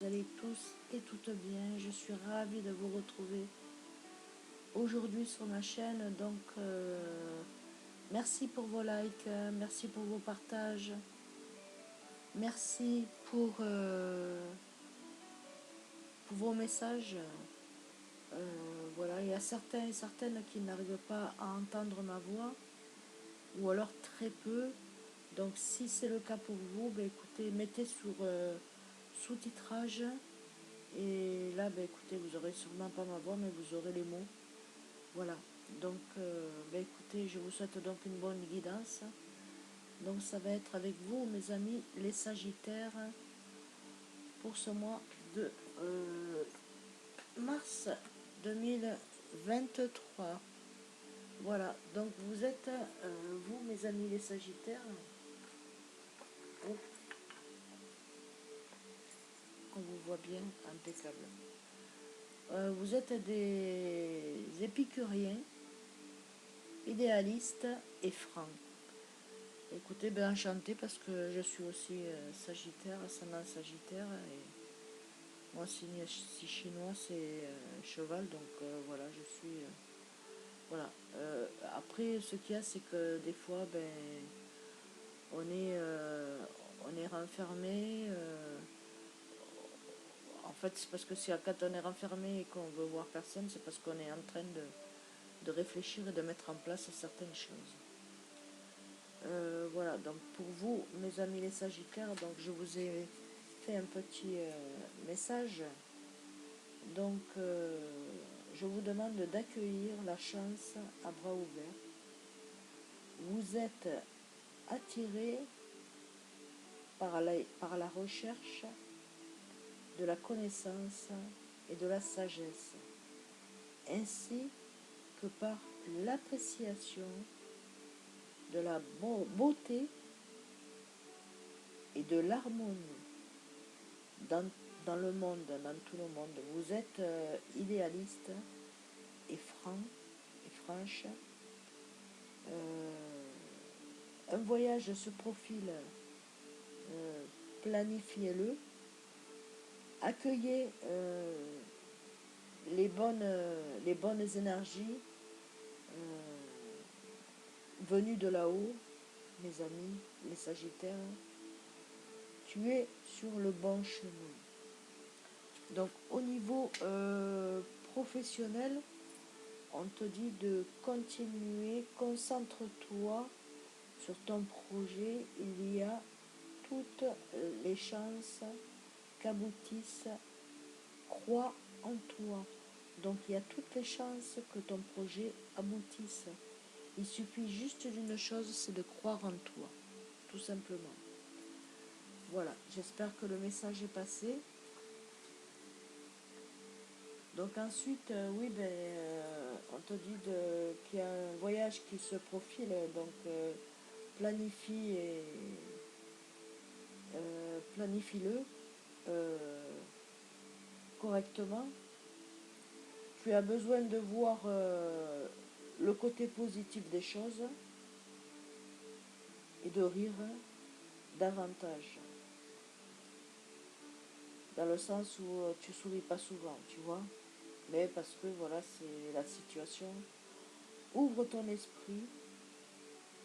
Vous allez tous et toutes bien, je suis ravie de vous retrouver aujourd'hui sur ma chaîne. Donc merci pour vos likes, merci pour vos partages, merci pour vos messages. Voilà, il y a certains et certaines qui n'arrivent pas à entendre ma voix, ou alors très peu. Donc si c'est le cas pour vous, ben, écoutez, mettez sur sous-titrage. Et là, ben, écoutez, vous aurez sûrement pas ma voix, mais vous aurez les mots. Voilà. Donc, ben, écoutez, je vous souhaite donc une bonne guidance. Donc, ça va être avec vous, mes amis, les Sagittaires, pour ce mois de mars 2023. Voilà. Donc, vous êtes, vous, mes amis, les Sagittaires. Oh, on vous voit bien, impeccable. Vous êtes des épicuriens, idéalistes et francs. Écoutez, ben enchanté parce que je suis aussi Sagittaire, ascendant Sagittaire, et moi signe si chinois c'est cheval, donc voilà, je suis voilà. Après, ce qu'il y a, c'est que des fois, ben on est renfermé. En fait, c'est parce que quand on est renfermé et qu'on veut voir personne, c'est parce qu'on est en train de réfléchir et de mettre en place certaines choses. Voilà, donc pour vous, mes amis les Sagittaires, donc je vous ai fait un petit message. Donc, je vous demande d'accueillir la chance à bras ouverts. Vous êtes attiré par la recherche de la connaissance et de la sagesse, ainsi que par l'appréciation de la beauté et de l'harmonie dans, dans le monde, dans tout le monde. Vous êtes idéaliste et franc et franche. Un voyage se profile, planifiez-le. Accueillez les bonnes énergies venues de là-haut, mes amis, les Sagittaires. Tu es sur le bon chemin. Donc au niveau professionnel, on te dit de continuer, concentre-toi sur ton projet. Il y a toutes les chances qu'aboutisse. Crois en toi. Donc il y a toutes les chances que ton projet aboutisse. Il suffit juste d'une chose, c'est de croire en toi, tout simplement. Voilà, j'espère que le message est passé. Donc ensuite, oui, ben, on te dit qu'il y a un voyage qui se profile, donc planifie-le correctement. Tu as besoin de voir le côté positif des choses et de rire davantage. Dans le sens où tu souris pas souvent, tu vois. Mais parce que voilà, c'est la situation. Ouvre ton esprit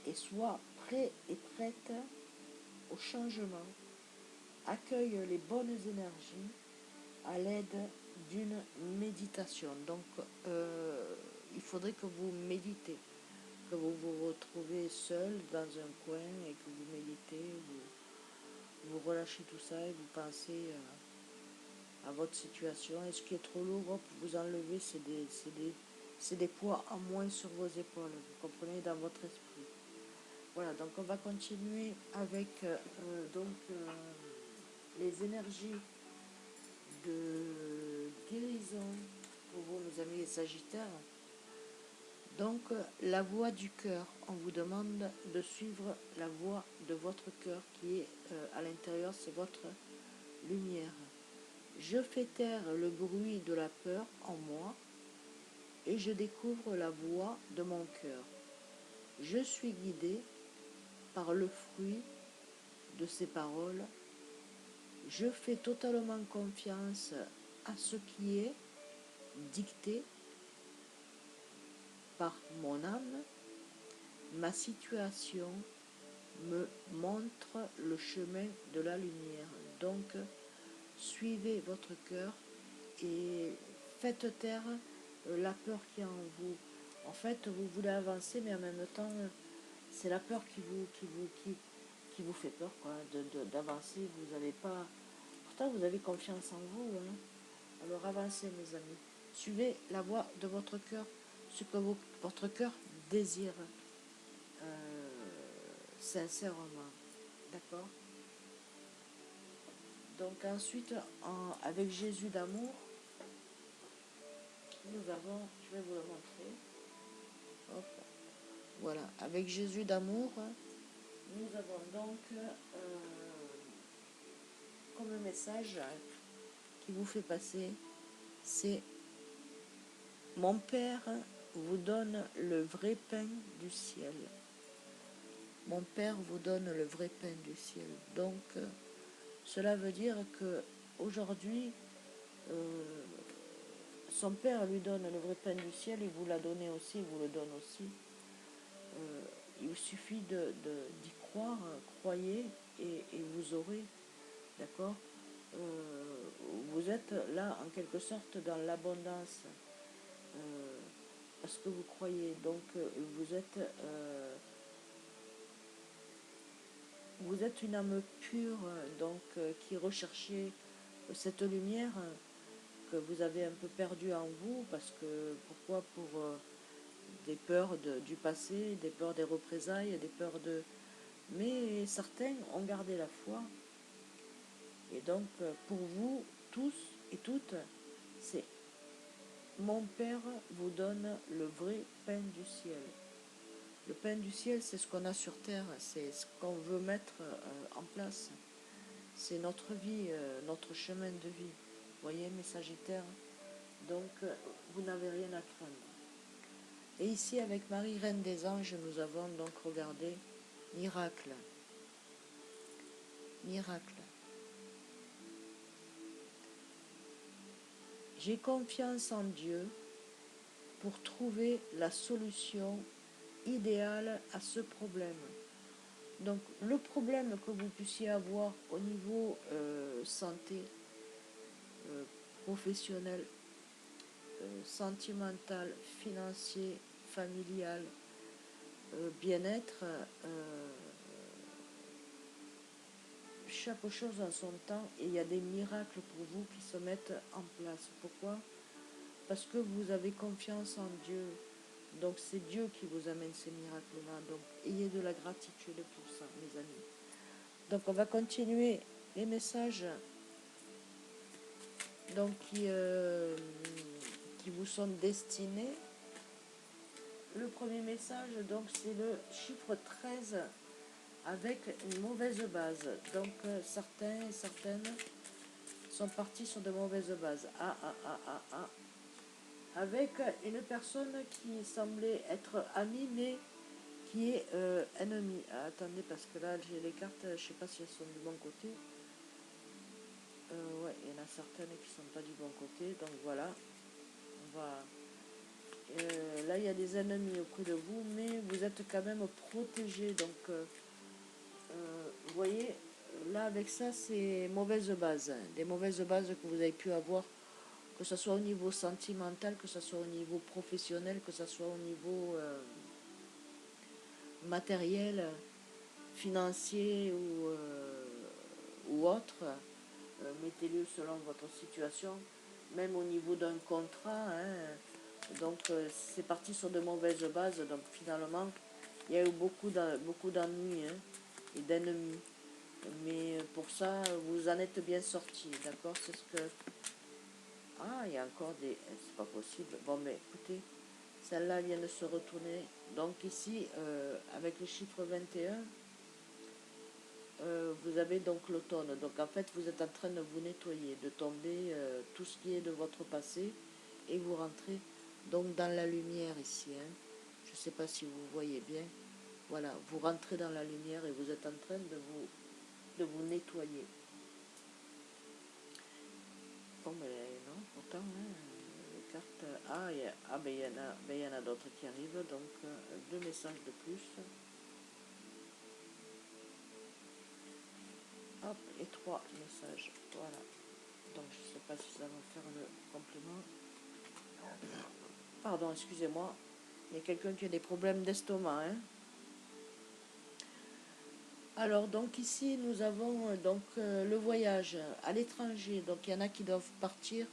et sois prêt et prête au changement. Accueille les bonnes énergies à l'aide d'une méditation. Donc, il faudrait que vous méditez, que vous vous retrouvez seul dans un coin et que vous méditez, vous relâchez tout ça et vous pensez à votre situation. Et ce qui est trop lourd, hop, vous enlevez, c'est des poids en moins sur vos épaules, vous comprenez, dans votre esprit. Voilà, donc on va continuer avec les énergies de guérison pour vous, mes amis les Sagittaires. Donc, la voix du cœur, on vous demande de suivre la voix de votre cœur qui est à l'intérieur, c'est votre lumière. Je fais taire le bruit de la peur en moi et je découvre la voix de mon cœur. Je suis guidé par le fruit de ces paroles Je fais totalement confiance à ce qui est dicté par mon âme. Ma situation me montre le chemin de la lumière. Donc, suivez votre cœur et faites taire la peur qui est en vous. En fait, vous voulez avancer, mais en même temps, c'est la peur qui vous fait peur, quoi, d'avancer. Vous n'avez pas... Pourtant, vous avez confiance en vous, hein. Alors avancez, mes amis. Suivez la voie de votre cœur, ce que votre cœur désire sincèrement. D'accord? Donc ensuite, avec Jésus d'amour, nous avons, je vais vous le montrer. Hop. Voilà, avec Jésus d'amour, nous avons donc comme message qui vous fait passer, c'est: mon Père vous donne le vrai pain du ciel. Mon Père vous donne le vrai pain du ciel. Donc, cela veut dire que aujourd'hui, son Père lui donne le vrai pain du ciel, il vous l'a donné aussi, il vous le donne aussi. Il suffit d'y croire, croyez et vous aurez, d'accord. Vous êtes là en quelque sorte dans l'abondance parce que vous croyez. Donc vous êtes une âme pure, donc qui recherchez cette lumière que vous avez un peu perdue en vous, parce que pourquoi? Pour des peurs du passé, des peurs des représailles, des peurs de... Mais certains ont gardé la foi. Et donc, pour vous, tous et toutes, c'est: mon Père vous donne le vrai pain du ciel. Le pain du ciel, c'est ce qu'on a sur terre, c'est ce qu'on veut mettre en place. C'est notre vie, notre chemin de vie. Vous voyez, mes Sagittaires? Donc, vous n'avez rien à craindre. Et ici, avec Marie, Reine des Anges, nous avons donc regardé miracle. Miracle. J'ai confiance en Dieu pour trouver la solution idéale à ce problème. Donc, le problème que vous puissiez avoir au niveau santé, professionnel, sentimental, financier, familial, bien-être, chaque chose en son temps, et il y a des miracles pour vous qui se mettent en place. Pourquoi? Parce que vous avez confiance en Dieu. Donc c'est Dieu qui vous amène ces miracles-là. Donc ayez de la gratitude pour ça, mes amis. Donc on va continuer les messages donc, qui vous sont destinés. Le premier message, donc, c'est le chiffre 13 avec une mauvaise base. Donc certains et certaines sont partis sur de mauvaises bases. Avec une personne qui semblait être amie, mais qui est ennemie. Ah, attendez, parce que là, j'ai les cartes, je ne sais pas si elles sont du bon côté. Ouais, il y en a certaines qui ne sont pas du bon côté, donc voilà. On va... là, il y a des ennemis auprès de vous, mais vous êtes quand même protégés. Donc, vous voyez, là, avec ça, c'est mauvaise base. Hein, des mauvaises bases que vous avez pu avoir, que ce soit au niveau sentimental, que ce soit au niveau professionnel, que ce soit au niveau matériel, financier ou autre. Mettez-le selon votre situation, même au niveau d'un contrat. Hein. Donc c'est parti sur de mauvaises bases. Donc finalement, il y a eu beaucoup d'ennuis hein, et d'ennemis. Mais pour ça, vous en êtes bien sortis, d'accord? C'est ce que... Ah, il y a encore des... C'est pas possible. Bon, mais écoutez, celle-là vient de se retourner. Donc ici, avec le chiffre 21, vous avez donc l'automne. Donc en fait, vous êtes en train de vous nettoyer, de tomber tout ce qui est de votre passé, et vous rentrez donc dans la lumière ici. Hein. Je ne sais pas si vous voyez bien. Voilà, vous rentrez dans la lumière et vous êtes en train de vous nettoyer. carte. Ah, ben, il y en a d'autres qui arrivent, donc deux messages de plus. Hop, et trois messages. Voilà. Donc je ne sais pas si ça va faire le complément. Pardon, excusez-moi. Il y a quelqu'un qui a des problèmes d'estomac. Hein. Alors donc ici nous avons le voyage à l'étranger. Donc il y en a qui doivent partir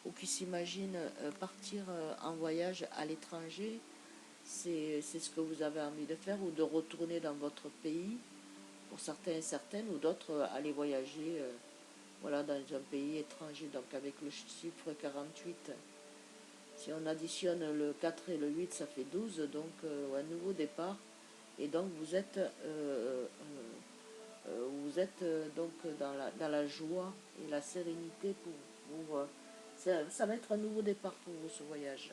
ou qui s'imaginent partir en voyage à l'étranger. C'est ce que vous avez envie de faire, ou de retourner dans votre pays pour certains et certaines, ou d'autres aller voyager voilà, dans un pays étranger. Donc avec le chiffre 48, si on additionne le 4 et le 8, ça fait 12, donc un nouveau départ. Et donc vous êtes donc dans la joie et la sérénité ça va être un nouveau départ pour vous, ce voyage.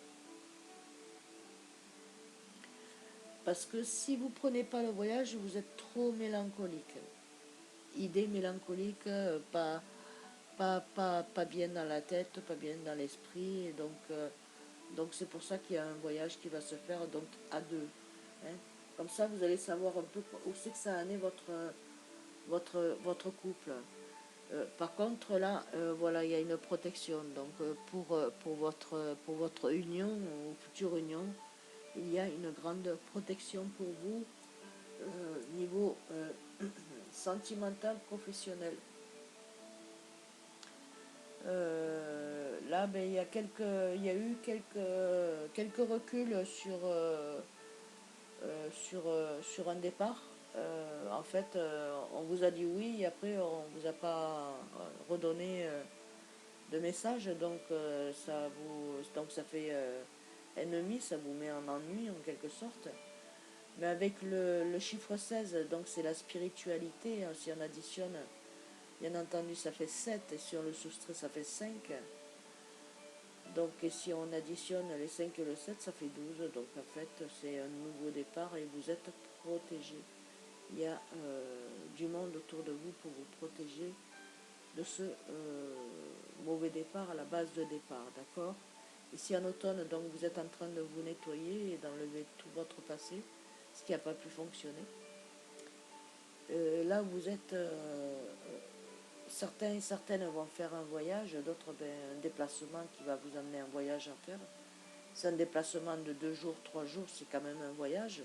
Parce que si vous ne prenez pas le voyage, vous êtes trop mélancolique. Idée mélancolique, pas bien dans la tête, pas bien dans l'esprit. Et donc c'est pour ça qu'il y a un voyage qui va se faire donc à deux. Hein. Comme ça, vous allez savoir un peu où c'est que ça en est votre couple. Par contre, là, voilà, il y a une protection. Donc, pour votre union ou future union, il y a une grande protection pour vous, niveau sentimental, professionnel. Là, ben, il y a eu quelques reculs sur un départ. En fait, on vous a dit oui et après on vous a pas redonné de message, donc ça fait ennemi, ça vous met en ennui en quelque sorte. Mais avec le chiffre 16, donc c'est la spiritualité, hein, si on additionne, bien entendu ça fait 7 et si on le soustrait ça fait 5. Donc et si on additionne les 5 et le 7, ça fait 12. Donc en fait c'est un nouveau départ et vous êtes protégé. Il y a du monde autour de vous pour vous protéger de ce mauvais départ à la base de départ, d'accord? Ici en automne, donc vous êtes en train de vous nettoyer et d'enlever tout votre passé, ce qui n'a pas pu fonctionner. Là, vous êtes... certains et certaines vont faire un voyage, d'autres un déplacement qui va vous amener un voyage à faire. C'est un déplacement de 2 jours, 3 jours, c'est quand même un voyage.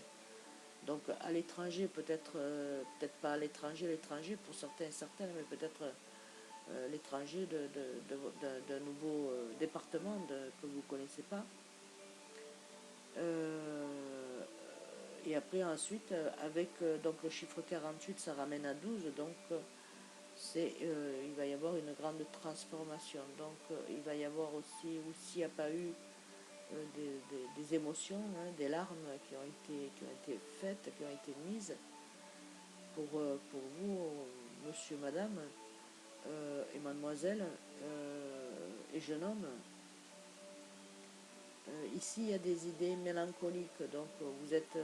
Donc à l'étranger, peut-être pas à l'étranger pour certains et certaines, mais peut-être l'étranger d'un nouveau département que vous ne connaissez pas. Et après ensuite, avec donc le chiffre 48, ça ramène à 12, donc il va y avoir une grande transformation. Donc il va y avoir aussi, ou s'il n'y a pas eu des émotions, hein, des larmes qui ont été faites, qui ont été mises pour vous, monsieur, madame, et mademoiselle, et jeune homme. Ici, il y a des idées mélancoliques, donc vous êtes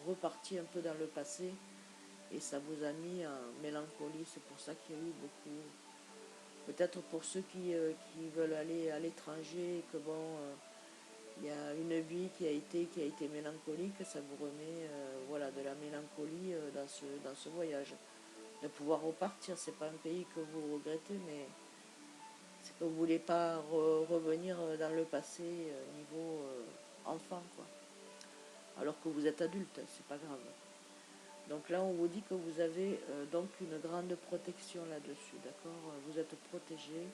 reparti un peu dans le passé et ça vous a mis en mélancolie. C'est pour ça qu'il y a eu beaucoup. Peut-être pour ceux qui veulent aller à l'étranger, que bon, il y a une vie qui a été mélancolique, ça vous remet voilà, de la mélancolie dans ce voyage. De pouvoir repartir, c'est pas un pays que vous regrettez, mais c'est que vous ne voulez pas revenir dans le passé niveau enfant, quoi. Alors que vous êtes adulte, c'est pas grave. Donc là, on vous dit que vous avez donc une grande protection là-dessus, d'accord? Vous êtes protégé,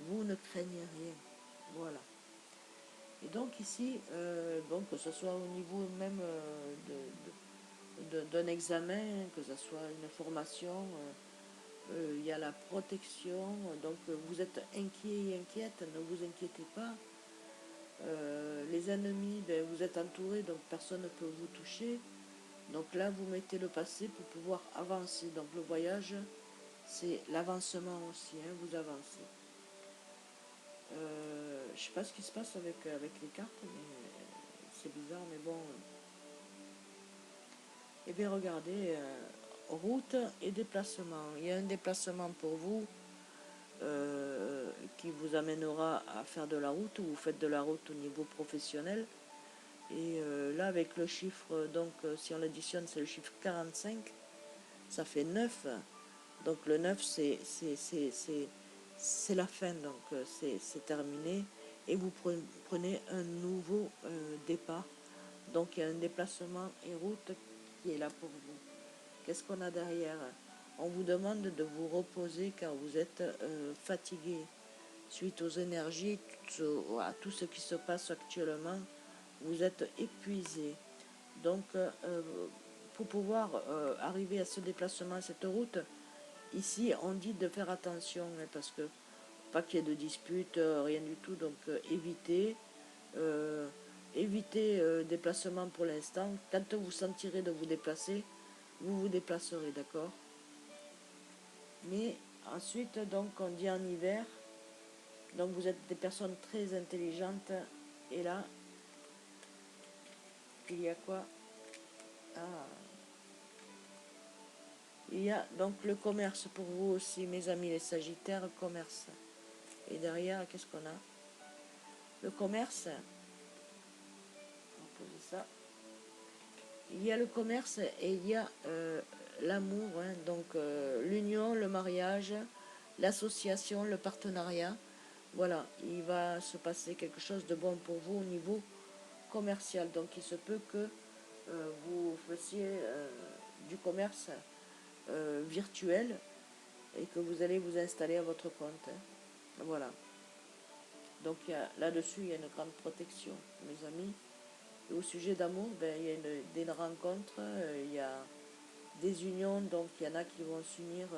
vous ne craignez rien, voilà. Et donc ici, donc, que ce soit au niveau même d'un examen, que ce soit une formation, il y a la protection, donc vous êtes inquiet et inquiète, ne vous inquiétez pas. Les ennemis, ben, vous êtes entourés, donc personne ne peut vous toucher. Donc là, vous mettez le passé pour pouvoir avancer. Donc le voyage, c'est l'avancement aussi, hein, vous avancez. Je ne sais pas ce qui se passe avec les cartes, mais c'est bizarre, mais bon. Eh bien, regardez, route et déplacement. Il y a un déplacement pour vous qui vous amènera à faire de la route, ou vous faites de la route au niveau professionnel. Et là, avec le chiffre, donc si on l'additionne, c'est le chiffre 45, ça fait 9. Donc le 9, c'est la fin, donc c'est terminé. Et vous prenez un nouveau départ. Donc il y a un déplacement et route qui est là pour vous. Qu'est-ce qu'on a derrière? On vous demande de vous reposer car vous êtes fatigué suite aux énergies, à tout ce qui se passe actuellement. Vous êtes épuisé. Donc pour pouvoir arriver à ce déplacement, à cette route, ici on dit de faire attention, hein, parce que pas qu'il y ait de disputes, rien du tout. Donc évitez déplacement pour l'instant. Quand vous sentirez de vous déplacer, vous vous déplacerez, d'accord? Mais ensuite, donc, on dit en hiver, donc vous êtes des personnes très intelligentes, et là, il y a quoi? Ah, il y a donc le commerce pour vous aussi, mes amis les Sagittaires, commerce. Et derrière, qu'est-ce qu'on a? Le commerce, on va poser ça. Il y a le commerce et il y a l'amour, hein, donc l'union, le mariage, l'association, le partenariat. Voilà, il va se passer quelque chose de bon pour vous au niveau commercial. Donc il se peut que vous fassiez du commerce virtuel et que vous allez vous installer à votre compte, hein. Voilà. Donc là-dessus, il y a une grande protection, mes amis. Et au sujet d'amour, ben, il y a des rencontres, il y a des unions, donc il y en a qui vont s'unir,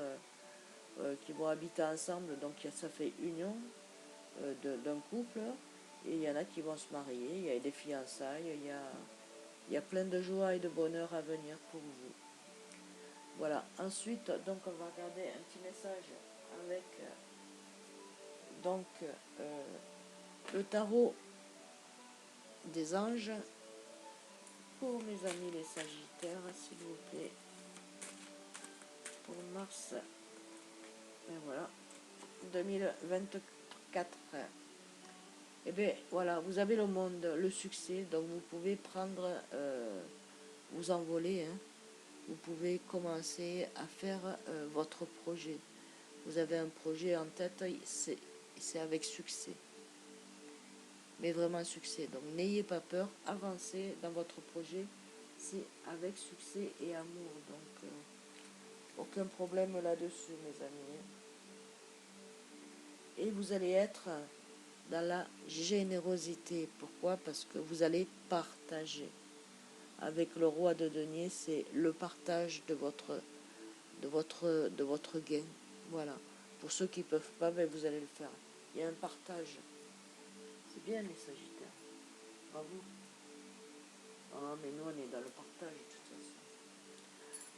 qui vont habiter ensemble, donc ça fait union d'un couple, et il y en a qui vont se marier, il y a des fiançailles, il y a plein de joie et de bonheur à venir pour vous. Voilà, ensuite, donc on va regarder un petit message avec donc le tarot des anges pour mes amis les Sagittaires, s'il vous plaît, pour mars, et voilà, 2024. Et bien voilà, vous avez le monde, le succès, donc vous pouvez prendre, vous envoler, hein. Vous pouvez commencer à faire votre projet. Vous avez un projet en tête, c'est avec succès. Mais vraiment succès. Donc n'ayez pas peur, avancez dans votre projet, c'est avec succès et amour. Donc aucun problème là-dessus, mes amis. Et vous allez être dans la générosité. Pourquoi? Parce que vous allez partager. Avec le roi de denier, c'est le partage de votre gain. Voilà. Pour ceux qui ne peuvent pas, ben vous allez le faire. Il y a un partage. C'est bien les Sagittaires. Bravo. Ah, mais nous, on est dans le partage, de toute façon.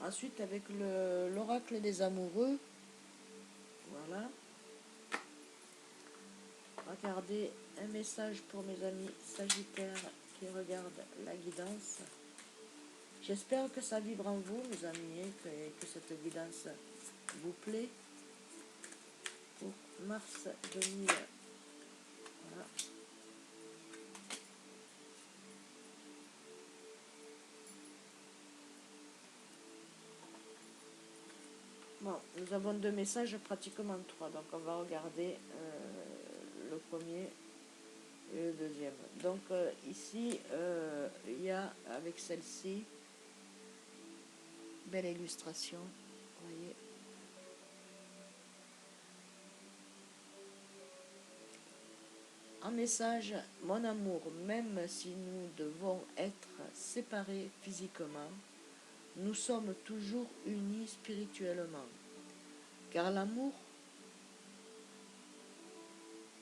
Ensuite, avec l'oracle des amoureux, voilà. Regardez un message pour mes amis Sagittaires qui regardent la guidance. J'espère que ça vibre en vous, mes amis, et que cette guidance vous plaît. Pour mars 2000. Voilà. Bon, nous avons deux messages, pratiquement trois. Donc on va regarder le premier et le deuxième. Donc ici, il y a avec celle-ci, belle illustration, vous voyez. Un message, mon amour, même si nous devons être séparés physiquement, nous sommes toujours unis spirituellement. Car l'amour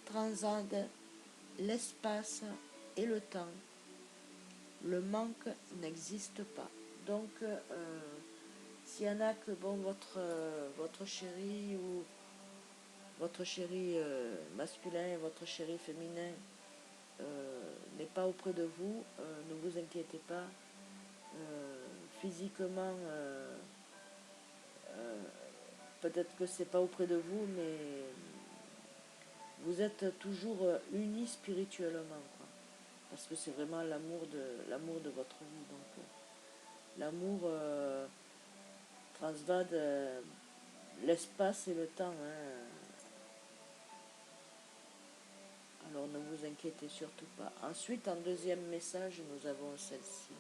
transcende l'espace et le temps. Le manque n'existe pas. Donc, s'il y en a que bon, votre chéri ou votre chéri masculin et votre chéri féminin n'est pas auprès de vous, ne vous inquiétez pas. Physiquement, peut-être que c'est pas auprès de vous, mais vous êtes toujours unis spirituellement, quoi. Parce que c'est vraiment l'amour de votre vie. Donc, l'amour transvade l'espace et le temps, hein. Alors ne vous inquiétez surtout pas. Ensuite, en deuxième message, nous avons celle-ci.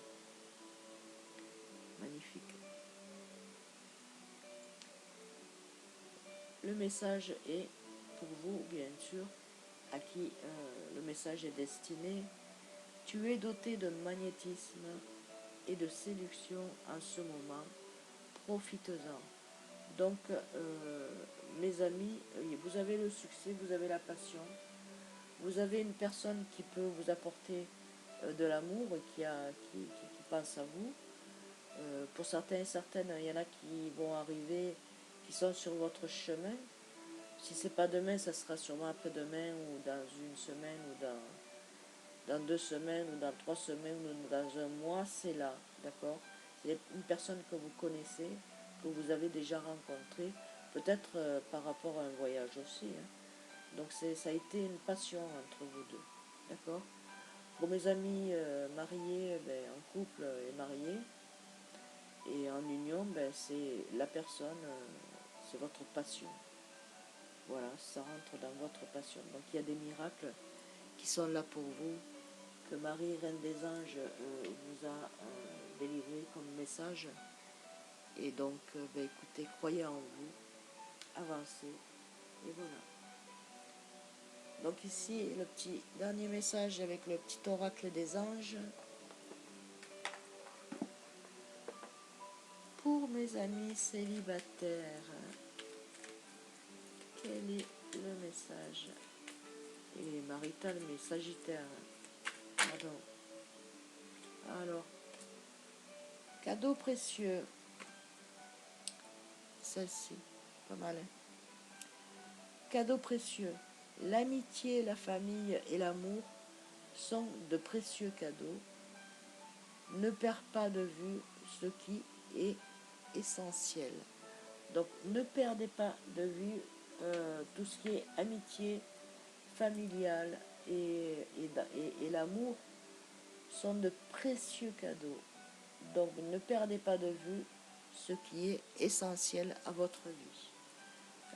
Magnifique. Le message est pour vous, bien sûr, à qui le message est destiné. Tu es doté de magnétisme et de séduction en ce moment. Profitez-en. Donc, mes amis, vous avez le succès, vous avez la passion. Vous avez une personne qui peut vous apporter de l'amour, qui pense à vous. Pour certains et certaines, il y en a qui vont arriver, qui sont sur votre chemin. Si c'est pas demain, ça sera sûrement après-demain, ou dans une semaine, ou dans 2 semaines, ou dans 3 semaines, ou dans un mois, c'est là, d'accord? C'est une personne que vous connaissez, que vous avez déjà rencontrée, peut-être par rapport à un voyage aussi, hein. Donc ça a été une passion entre vous deux, d'accord? Pour mes amis mariés, ben, en couple et mariés, et en union, ben, c'est la personne, c'est votre passion. Voilà, ça rentre dans votre passion. Donc il y a des miracles qui sont là pour vous, que Marie, Reine des Anges, vous a délivré comme message. Et donc, ben, écoutez, croyez en vous, avancez, et voilà. Donc ici, le petit dernier message avec le petit oracle des anges. Pour mes amis célibataires, quel est le message? Il est marital, mais sagittaire. Pardon. Alors, cadeau précieux. Celle-ci, pas mal. Hein. Cadeau précieux. L'amitié, la famille et l'amour sont de précieux cadeaux. Ne perds pas de vue ce qui est essentiel. Donc, ne perdez pas de vue tout ce qui est amitié, familiale et l'amour sont de précieux cadeaux. Donc, ne perdez pas de vue ce qui est essentiel à votre vie.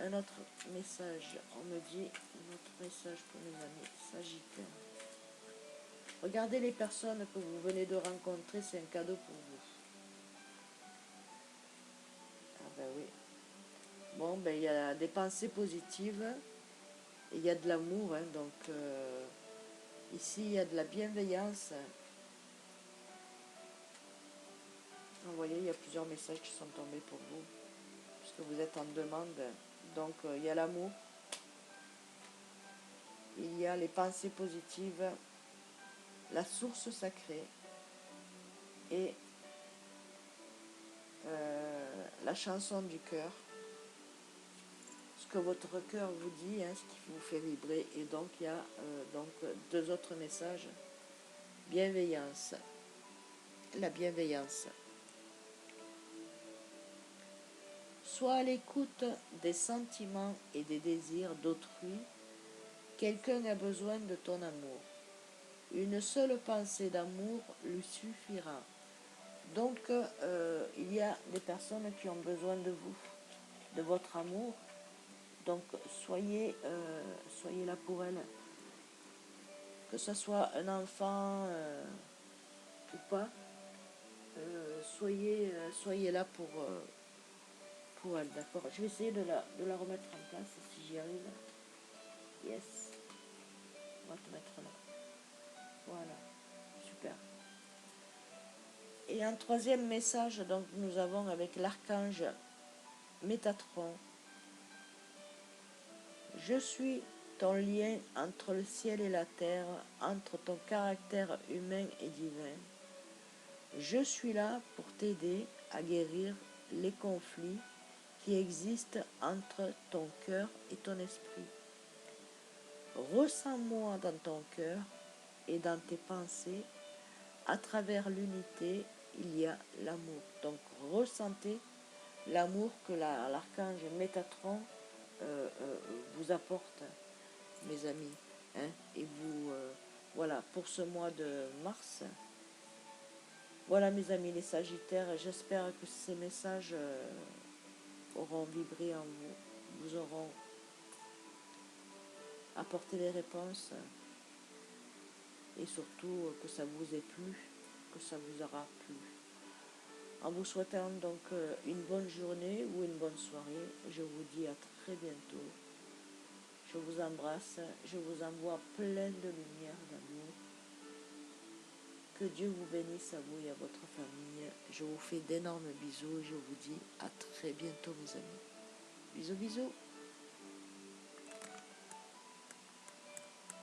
Un autre message, on me dit, un autre message pour mes amis Sagittaires. Regardez les personnes que vous venez de rencontrer, c'est un cadeau pour vous. Ah ben oui. Bon, ben il y a des pensées positives, et il y a de l'amour, hein, donc ici il y a de la bienveillance. Vous voyez, il y a plusieurs messages qui sont tombés pour vous, puisque vous êtes en demande. Donc il y a l'amour, il y a les pensées positives, la source sacrée et la chanson du cœur. Ce que votre cœur vous dit, hein, ce qui vous fait vibrer. Et donc il y a donc 2 autres messages. Bienveillance. La bienveillance. Sois à l'écoute des sentiments et des désirs d'autrui. Quelqu'un a besoin de ton amour. Une seule pensée d'amour lui suffira. Donc, il y a des personnes qui ont besoin de vous, de votre amour. Donc, soyez là pour elles. Que ce soit un enfant ou pas, soyez là pour elle, d'accord? Je vais essayer de la remettre en place si j'y arrive. Yes. On va te mettre là. Voilà. Super. Et un troisième message, donc nous avons avec l'archange Métatron. Je suis ton lien entre le ciel et la terre, entre ton caractère humain et divin. Je suis là pour t'aider à guérir les conflits qui existent entre ton cœur et ton esprit. Ressens-moi dans ton cœur et dans tes pensées. À travers l'unité, il y a l'amour. Donc ressentez l'amour que l'archange Métatron vous apporte. mes amis. Hein, et vous, voilà, pour ce mois de mars. Voilà, mes amis les Sagittaires, j'espère que ces messages auront vibré en vous, vous auront apporté des réponses et surtout que ça vous ait plu, que ça vous aura plu. En vous souhaitant donc une bonne journée ou une bonne soirée, je vous dis à très bientôt. Je vous embrasse, je vous envoie plein de lumière, d'amour. Que Dieu vous bénisse à vous et à votre famille. Je vous fais d'énormes bisous et je vous dis à très bientôt mes amis. Bisous bisous.